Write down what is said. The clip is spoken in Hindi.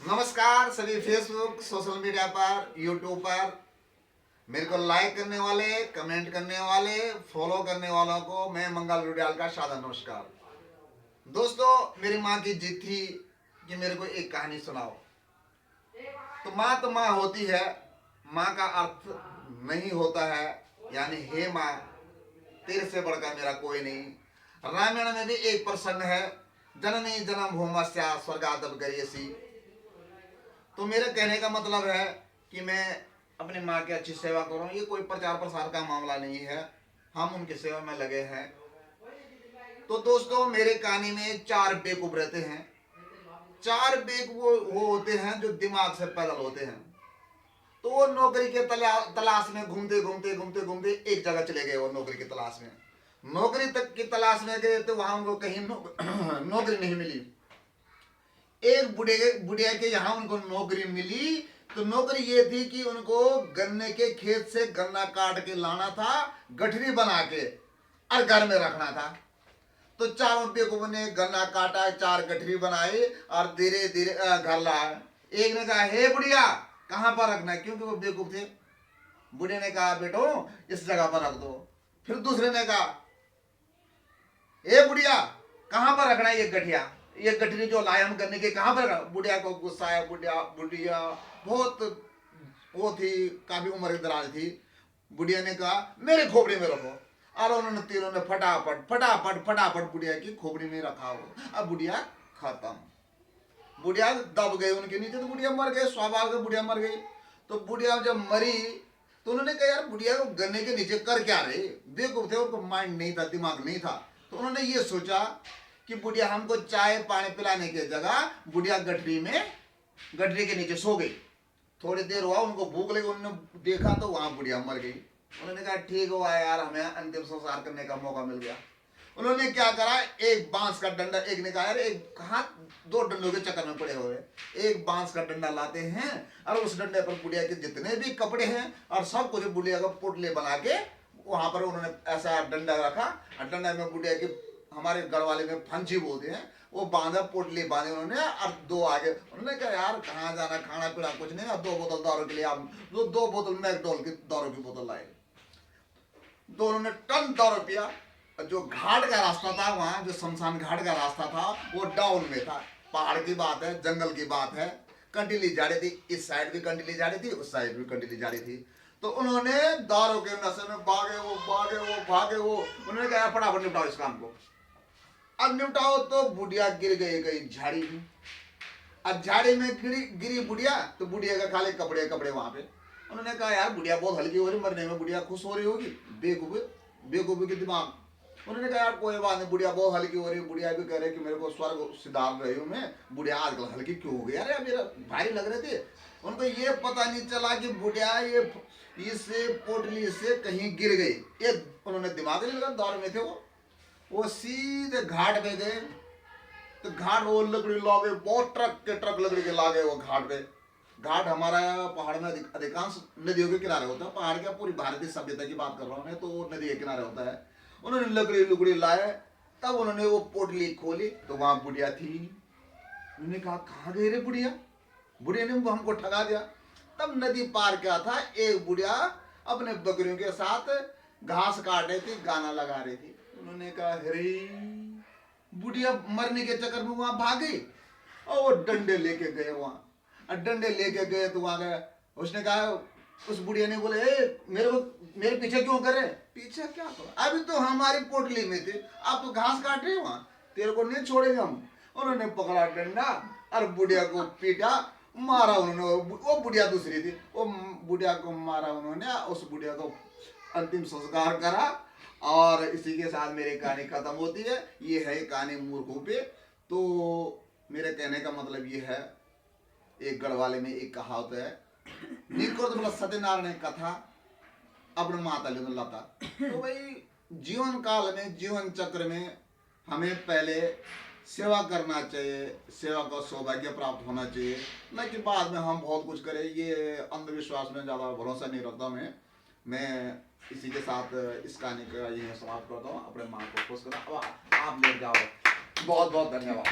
नमस्कार सभी फेसबुक, सोशल मीडिया पर, यूट्यूब पर मेरे को लाइक करने वाले, कमेंट करने वाले, फॉलो करने वालों को मैं मंगल रुडियाल का सादर नमस्कार। दोस्तों, मेरी माँ की जिद थी कि मेरे को एक कहानी सुनाओ। तो माँ होती है, माँ का अर्थ नहीं होता है, यानी हे माँ तेरे से बढ़कर मेरा कोई नहीं। रामायण में भी एक प्रसंग है, जननी जन्म भूमस्या स्वर्गादप गरीयसी। तो मेरे कहने का मतलब है कि मैं अपनी माँ की अच्छी सेवा करूं। ये कोई प्रचार प्रसार का मामला नहीं है, हम उनकी सेवा में लगे हैं। तो दोस्तों, मेरे कहानी में 4 बेवकूफ रहते हैं। 4 बेवकूफ वो होते हैं जो दिमाग से पैदल होते हैं। तो वो नौकरी के तलाश में घूमते घूमते घूमते घूमते एक जगह चले गए। वो नौकरी की तलाश में, नौकरी तक की तलाश में गए तो वहां उनको कहीं नौकरी नहीं मिली। एक बुढ़िया के यहाँ उनको नौकरी मिली। तो नौकरी ये थी कि उनको गन्ने के खेत से गन्ना काट के लाना था, गठरी बना के और घर में रखना था। तो चारों बेवकूफों ने गन्ना काटा, 4 गठरी बनाई और धीरे धीरे घर लाया। एक ने कहा, हे बुढ़िया कहाँ पर रखना है, क्योंकि वो बेवकूफ थे। बुढ़िया ने कहा, बेटो इस जगह पर रख दो। फिर दूसरे ने कहा, हे बुढ़िया कहाँ पर रखना है ये गठिया, ये गठरी जो लाए हम करने के, कहाँ पर रखना। बुढ़िया को गुस्सा आया। बुढ़िया बहुत वो थी, काफी उम्र दराज थी। बुढ़िया ने कहा, मेरे खोपड़ी में रखो। और उन्होंने तीनों ने फटाफट फटाफट फटाफट बुढ़िया की खोपड़ी में रखा हो। अब बुढ़िया खत्म। बुढ़िया दब गई उनके नीचे, तो बुढ़िया मर गई। स्वाभाविक बुढ़िया मर गई। तो बुढ़िया जब मरी तो उन्होंने कहा, यार बुढ़िया को गन्ने के नीचे कर क्या रहे। बेवकूफ थे, उनको माइंड नहीं था, दिमाग नहीं था। तो उन्होंने ये सोचा कि बुढ़िया हमको चाय पानी पिलाने की जगह बुढ़िया गठरी के नीचे सो गई। थोड़ी देर हुआ, उनको भूख लगी, उन्होंने देखा तो वहां बुढ़िया मर गई। उन्होंने कहा, ठीक हुआ यार, हमें अंतिम संस्कार करने का मौका मिल गया। उन्होंने क्या करा, एक बांस का डंडा, एक ने कहा यार एक कहा 2 डंडों के चक्कर में पड़े हुए, एक बांस का डंडा लाते हैं और उस डंडे पर बुढ़िया के जितने भी कपड़े हैं और सब कुछ बुढ़िया का पुतले बना के वहां पर उन्होंने ऐसा डंडा रखा। और डंडा में बुढ़िया की, हमारे घर वाले में फंची बोलते हैं, वो बांधा, पोटली बांधे उन्होंने। और 2 आगे उन्होंने कहा, यार कहाँ जाना, खाना पीना कुछ नहीं, और 2 बोतल दारू के लिए आप 2 बोतल मैकडोल की दारू की बोतल लाए। दोनों ने टन दारू पिया। जो घाट का रास्ता था, वहां जो शमशान घाट का रास्ता था वो डाउन में था। पहाड़ की बात है, जंगल की बात है, कंटीली झाड़ी थी, इस साइड भी कंटीली झाड़ी थी, उस साइड भी कंटीली झाड़ी थी। तो उन्होंने दारू के नशे में भागे वो उन्होंने कहा, फटाफट निपटाओ इस काम को। अब निपटाओ तो बुढ़िया गिर गई झाड़ी में। अब झाड़ी में गिरी बुढ़िया, तो बुढ़िया का खाली कपड़े वहां पे। उन्होंने कहा, यार बुढ़िया बहुत हल्की हो रही, मरने में बुढ़िया खुश हो रही होगी। बेवकूफी के दिमाग। उन्होंने कहा, यार कोई बात नहीं, बुढ़िया बहुत हल्की हो रही है। बुढ़िया भी कह रहे कि मेरे को स्वर्ग सिधार रही हूँ मैं, बुढ़िया आजकल हल्की क्यों हो गई, यार मेरा भारी लग रहे थे। उनको ये पता नहीं चला कि बुढ़िया ये इससे पोटली से कहीं गिर गई। ये उन्होंने दिमाग नहीं लगा, दौर में थे वो सीधे घाट पे गए। तो घाट वो लकड़ी लागे, बहुत ट्रक लकड़ी के लागे वो घाट पे। घाट हमारा पहाड़ में अधिकांश नदियों के किनारे होता है। पहाड़ क्या, पूरी भारतीय सभ्यता की बात कर रहा हूँ मैं, तो नदी के किनारे होता है। उन्होंने लकड़ी लाए, तब उन्होंने वो पोटली खोली तो वहां बुढ़िया थी। उन्होंने कहा, कहाँ गई रे बुढ़िया, बुढ़िया ने हमको ठगा दिया। तब नदी पार क्या था, एक बुढ़िया अपने बकरियों के साथ घास काट रही थी, गाना लगा रही थी। उन्होंने कहा, अरे बुढ़िया मरने के चक्कर में वहां भाग गई। और वो डंडे लेके गए वहां, और डंडे लेके गए तो वहां गए। उसने कहा, उस बुढ़िया ने बोले, मेरे पीछे क्यों कर रहे, पीछे क्या करो, अभी तो हमारी पोटली में थे, आप तो घास काट रहे हो वहां, तेरे को नहीं छोड़ेंगे हम। उन्होंने पकड़ा डंडा और बुढ़िया को पीटा, मारा उन्होंने। वो बुढ़िया दूसरी थी, वो बुढ़िया को मारा उन्होंने, उस बुढ़िया को अंतिम संस्कार करा। और इसी के साथ मेरी कहानी खत्म होती है। ये है कहानी मूर्खों पे। तो मेरे कहने का मतलब ये है, एक गढ़वाले में एक कहावत है, निकोद सत्यनारायण कथा अपने माता लता। तो भाई जीवन काल में, जीवन चक्र में हमें पहले सेवा करना चाहिए, सेवा का सौभाग्य प्राप्त होना चाहिए, न कि बाद में हम बहुत कुछ करें। ये अंधविश्वास में ज़्यादा भरोसा नहीं रखता मैं इसी के साथ इस कहानी का ये समाप्त करता हूँ। अपने माँ को खुश करो। आप लेट जाओ। बहुत बहुत धन्यवाद।